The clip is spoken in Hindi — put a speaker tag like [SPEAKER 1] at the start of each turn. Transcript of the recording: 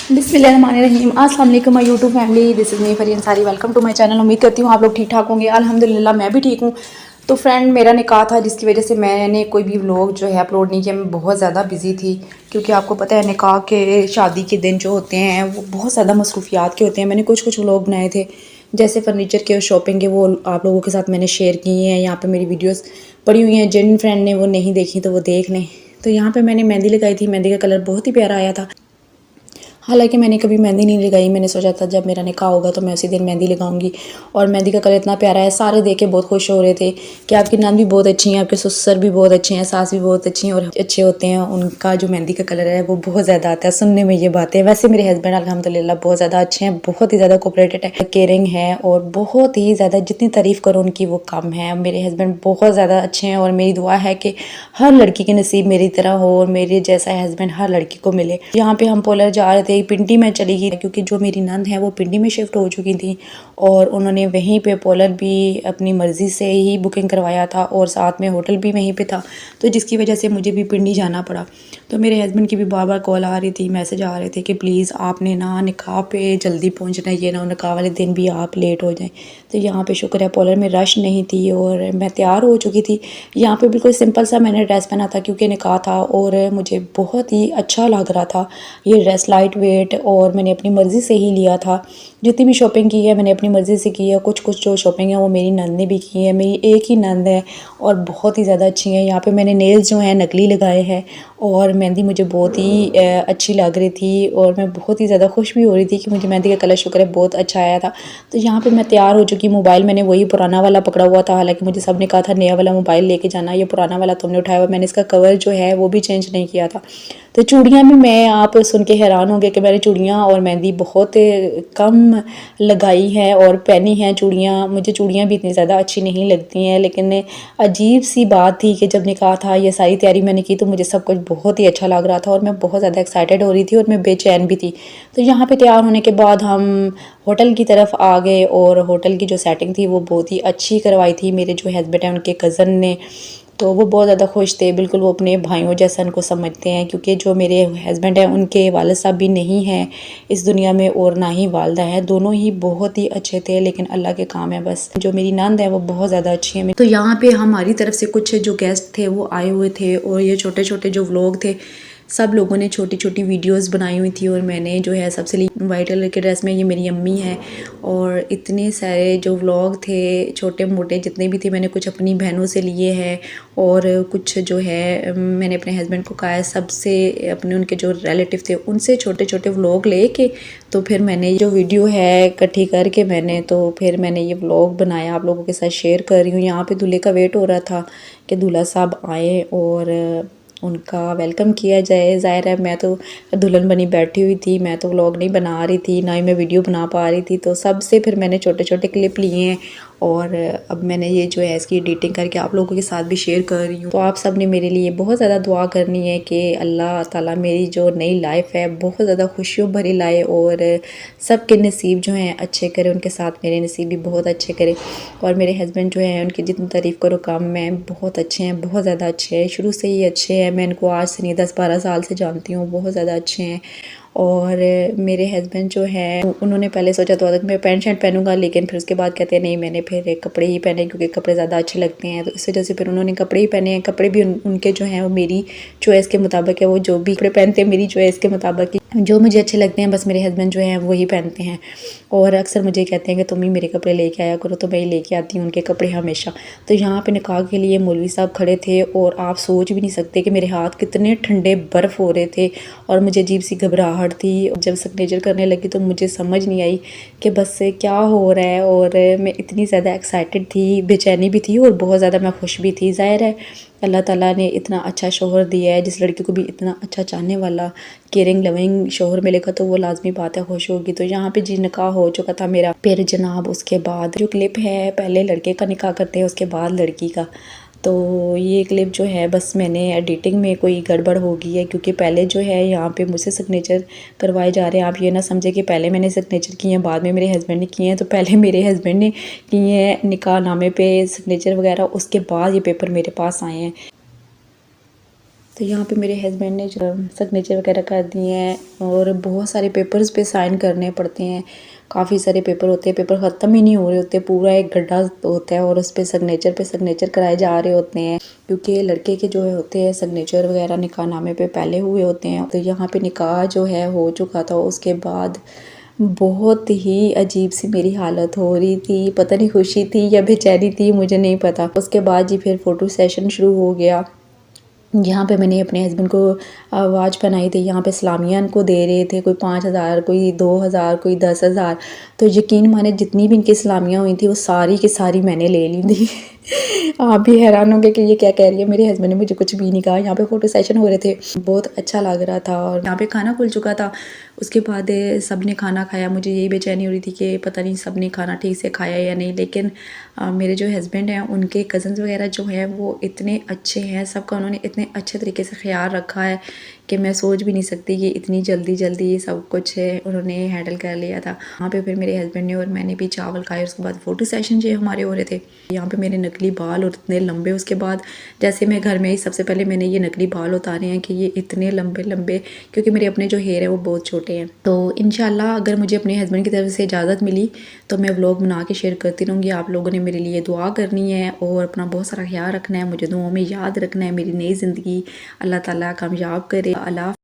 [SPEAKER 1] बिस्मिल्लाहिर्रहमानिर्रहीम। अस्सलाम वालेकुम my YouTube family, this is me Fareen Sari. Welcome to my channel. उम्मीद करती हूँ आप लोग ठीक ठाक होंगे। अल्हम्दुलिल्लाह मैं भी ठीक हूँ। तो फ्रेंड, मेरा निकाह था जिसकी वजह से मैंने कोई भी व्लॉग जो है अपलोड नहीं किया। मैं बहुत ज़्यादा बिजी थी क्योंकि आपको पता है निकाह के शादी के दिन जो होते हैं वो बहुत ज़्यादा मसरूफियात के होते हैं। मैंने कुछ व्लॉग बनाए थे जैसे फ़र्नीचर के और शॉपिंग के, वो आप लोगों के साथ मैंने शेयर किए हैं। यहाँ पर मेरी वीडियोज़ पड़ी हुई हैं, जिन फ्रेंड ने वो नहीं देखी तो वो देख लें। तो यहाँ पे मैंने मेहंदी लगाई थी। मेहंदी का कलर बहुत ही प्यारा आया था। हालांकि मैंने कभी मेहंदी नहीं लगाई। मैंने सोचा था जब मेरा निकाह होगा तो मैं उसी दिन मेहंदी लगाऊंगी। और मेहंदी का कलर इतना प्यारा है, सारे देख के बहुत खुश हो रहे थे कि आपकी नंद भी बहुत अच्छी हैं, आपके ससुर भी बहुत अच्छे हैं, सास भी बहुत अच्छी हैं और अच्छे होते हैं। उनका जो मेहंदी का कलर है वो बहुत ज़्यादा आता है। सुनने में ये बातें, वैसे मेरे हस्बैंड अल्हम्दुलिल्लाह बहुत ज़्यादा अच्छे हैं, बहुत ही ज़्यादा कोऑपरेटेड है, केयरिंग है और बहुत ही ज़्यादा, जितनी तारीफ़ करो उनकी वो कम है। मेरे हस्बैंड बहुत ज़्यादा अच्छे हैं और मेरी दुआ है कि हर लड़की के नसीब मेरी तरह हो और मेरे जैसा हस्बैंड हर लड़की को मिले। यहाँ पे हम पोलर जा रहे थे, पिंडी में चली गई क्योंकि जो मेरी नंद है वो पिंडी में शिफ्ट हो चुकी थी और उन्होंने वहीं पे पोलर भी अपनी मर्ज़ी से ही बुकिंग करवाया था और साथ में होटल भी वहीं पे था, तो जिसकी वजह से मुझे भी पिंडी जाना पड़ा। तो मेरे हस्बैंड की भी बार बार कॉल आ रही थी, मैसेज आ रहे थे कि प्लीज़ आपने ना निकाह पे जल्दी पहुँचना, ये ना निकाह वाले दिन भी आप लेट हो जाएँ। तो यहाँ पे शुक्र है पोलर में रश नहीं थी और मैं तैयार हो चुकी थी। यहाँ पे बिल्कुल सिंपल सा मैंने ड्रेस पहना था क्योंकि निकाह था और मुझे बहुत ही अच्छा लग रहा था ये ड्रेस, लाइट वेट, और मैंने अपनी मर्ज़ी से ही लिया था। जितनी भी शॉपिंग की है मैंने अपनी मर्ज़ी से की है। कुछ जो शॉपिंग है वो मेरी नंद ने भी की है। मेरी एक ही नंद है और बहुत ही ज़्यादा अच्छी है। यहाँ पे मैंने नेल्स जो हैं नकली लगाए हैं और मेहंदी मुझे बहुत ही अच्छी लग रही थी और मैं बहुत ही ज़्यादा खुश भी हो रही थी कि मुझे मेहंदी का कलर शुक्र है बहुत अच्छा आया था। तो यहाँ पे मैं तैयार हो चुकी। मोबाइल मैंने वही पुराना वाला पकड़ा हुआ था, हालांकि मुझे सब ने कहा था नया वाला मोबाइल लेके जाना, ये पुराना वाला तुमने उठाया हुआ। मैंने इसका कवर जो है वो भी चेंज नहीं किया था। तो चूड़ियाँ भी, मैं आप सुन के हैरान होंगे कि मैंने चूड़ियाँ और मेहंदी बहुत कम लगाई है और पहनी हैं चूड़ियाँ। मुझे चूड़ियाँ भी इतनी ज़्यादा अच्छी नहीं लगती हैं, लेकिन अजीब सी बात थी कि जब निकाह था ये सारी तैयारी मैंने की तो मुझे सब कुछ बहुत ही अच्छा लग रहा था और मैं बहुत ज़्यादा एक्साइटेड हो रही थी और मैं बेचैन भी थी। तो यहाँ पे तैयार होने के बाद हम होटल की तरफ आ गए और होटल की जो सेटिंग थी वो बहुत ही अच्छी करवाई थी मेरे जो हस्बैंड हैं उनके कज़न ने। तो वो बहुत ज़्यादा खुश थे, बिल्कुल वो अपने भाइयों जैसा उनको समझते हैं क्योंकि जो मेरे हस्बैंड हैं उनके वालिद साहब भी नहीं हैं इस दुनिया में और ना ही वालदा है। दोनों ही बहुत ही अच्छे थे, लेकिन अल्लाह के काम है बस। जो मेरी नंद है वो बहुत ज़्यादा अच्छी है। तो यहाँ पे हमारी तरफ से कुछ जो गेस्ट थे वो आए हुए थे और ये छोटे छोटे जो व्लॉग थे सब लोगों ने छोटी छोटी वीडियोस बनाई हुई थी और मैंने जो है सबसे वाइट कलर के ड्रेस में, ये मेरी अम्मी है। और इतने सारे जो व्लॉग थे छोटे मोटे जितने भी थे मैंने कुछ अपनी बहनों से लिए हैं और कुछ जो है मैंने अपने हस्बैंड को कहा है सबसे, अपने उनके जो रिलेटिव थे उनसे छोटे छोटे व्लॉग लेके तो फिर मैंने जो वीडियो है इकट्ठी करके फिर मैंने ये व्लॉग बनाया, आप लोगों के साथ शेयर कर रही हूँ। यहाँ पे दूल्हे का वेट हो रहा था कि दूल्हा साहब आए और उनका वेलकम किया जाए। ज़ाहिर है मैं तो दुल्हन बनी बैठी हुई थी, मैं तो व्लॉग नहीं बना रही थी, ना ही मैं वीडियो बना पा रही थी। तो सबसे फिर मैंने छोटे छोटे क्लिप लिए हैं और अब मैंने ये जो है इसकी एडिटिंग करके आप लोगों के साथ भी शेयर कर रही हूँ। तो आप सब ने मेरे लिए बहुत ज़्यादा दुआ करनी है कि अल्लाह ताला मेरी जो नई लाइफ है बहुत ज़्यादा खुशियों भरी लाए और सबके नसीब जो हैं अच्छे करे, उनके साथ मेरे नसीब भी बहुत अच्छे करे। और मेरे हस्बैंड जो हैं उनकी जितनी तारीफ़ करो कम है, बहुत अच्छे हैं, बहुत ज़्यादा अच्छे हैं, शुरू से ही अच्छे हैं। मैं इनको आज से नहीं 10-12 साल से जानती हूँ, बहुत ज़्यादा अच्छे हैं। और मेरे हस्बैंड जो हैं उन्होंने पहले सोचा था कि मैं पैंट शर्ट पहनूंगा, लेकिन फिर उसके बाद कहते हैं नहीं, मैंने फिर कपड़े ही पहने क्योंकि कपड़े ज़्यादा अच्छे लगते हैं। तो इस वजह से फिर उन्होंने कपड़े ही पहने हैं। कपड़े भी उनके जो हैं वो मेरी चॉइस के मुताबिक है, वो जो भी कपड़े पहनते हैं मेरी चॉइस के मुताबिक, जो मुझे अच्छे लगते हैं बस मेरे हस्बैंड जो हैं वही पहनते हैं। और अक्सर मुझे कहते हैं कि तुम ही मेरे कपड़े लेके आया करो, तो मैं ही लेके आती हूँ उनके कपड़े हमेशा। तो यहाँ पे निकाह के लिए मौलवी साहब खड़े थे और आप सोच भी नहीं सकते कि मेरे हाथ कितने ठंडे बर्फ़ हो रहे थे और मुझे अजीब सी घबराहट थी। जब सिग्नेचर करने लगी तो मुझे समझ नहीं आई कि बस से क्या हो रहा है और मैं इतनी ज़्यादा एक्साइटेड थी, बेचैनी भी थी और बहुत ज़्यादा मैं खुश भी थी। ज़ाहिर है अल्लाह ताला ने इतना अच्छा शोहर दिया है, जिस लड़की को भी इतना अच्छा चाहने वाला केयरिंग लविंग शोहर मिलेगा तो वो लाजमी बात है खुश होगी। तो यहाँ पे जी निकाह हो चुका था मेरा, फिर जनाब उसके बाद जो क्लिप है पहले लड़के का निकाह करते हैं उसके बाद लड़की का। तो ये क्लिप जो है बस मैंने एडिटिंग में कोई गड़बड़ हो गई है क्योंकि पहले जो है यहाँ पे मुझसे सिग्नेचर करवाए जा रहे हैं। आप ये ना समझे कि पहले मैंने सिग्नेचर किए हैं बाद में मेरे हस्बैंड ने किए हैं। तो पहले मेरे हस्बैंड ने किए हैं निकाह नामे पे सिग्नेचर वगैरह, उसके बाद ये पेपर मेरे पास आए हैं। तो यहाँ पे मेरे हस्बैंड ने जो सिग्नेचर वगैरह कर दिए हैं और बहुत सारे पेपर्स पे साइन करने पड़ते हैं। काफ़ी सारे पेपर होते हैं, पेपर ख़त्म ही नहीं हो रहे होते, पूरा एक गड्ढा होता है और उस पे सिग्नेचर कराए जा रहे होते हैं, क्योंकि लड़के के जो होते हैं सिग्नेचर वगैरह निकाह नामे पे पहले हुए होते हैं। तो यहाँ पे निकाह जो है हो चुका था, उसके बाद बहुत ही अजीब सी मेरी हालत हो रही थी, पता नहीं खुशी थी या बेचैनी थी, मुझे नहीं पता। उसके बाद जी फिर फ़ोटो सेशन शुरू हो गया। यहाँ पे मैंने अपने हस्बैंड को आवाज़ पहनाई थी, यहाँ पे इस्लामिया को दे रहे थे, कोई 5,000, कोई 2,000, कोई 10,000। तो यकीन माने जितनी भी इनकी इस्लामिया हुई थी वो सारी की सारी मैंने ले ली थी। आप भी हैरान होंगे कि ये क्या कह रही है। मेरे हस्बैंड ने मुझे कुछ भी नहीं कहा। यहाँ पे फ़ोटो सेशन हो रहे थे, बहुत अच्छा लग रहा था और यहाँ पे खाना खुल चुका था। उसके बाद सब ने खाना खाया। मुझे यही बेचैनी हो रही थी कि पता नहीं सब ने खाना ठीक से खाया या नहीं, लेकिन मेरे जो हस्बैंड हैं उनके कज़न्स वगैरह जो हैं वो इतने अच्छे हैं, सबका उन्होंने इतने अच्छे तरीके से ख्याल रखा है कि मैं सोच भी नहीं सकती कि इतनी जल्दी ये सब कुछ है उन्होंने हैंडल कर लिया था। वहाँ पे फिर मेरे हस्बैंड ने और मैंने भी चावल खाए। उसके बाद फ़ोटो सेशन जो हमारे हो रहे थे। यहाँ पे मेरे नकली बाल और इतने लंबे, उसके बाद जैसे मैं घर में ही सबसे पहले मैंने ये नकली बाल उतारे हैं कि ये इतने लंबे, क्योंकि मेरे अपने जो हेयर है वो बहुत छोटे हैं। तो इंशाल्लाह अगर मुझे अपने हस्बैंड की तरफ से इजाज़त मिली तो मैं व्लॉग बना के शेयर करती रहूँगी। आप लोगों ने मेरे लिए दुआ करनी है और अपना बहुत सारा ख्याल रखना है, मुझे दुआओं में याद रखना है। मेरी नई ज़िंदगी अल्लाह ताला कामयाब करे। अल्लाह।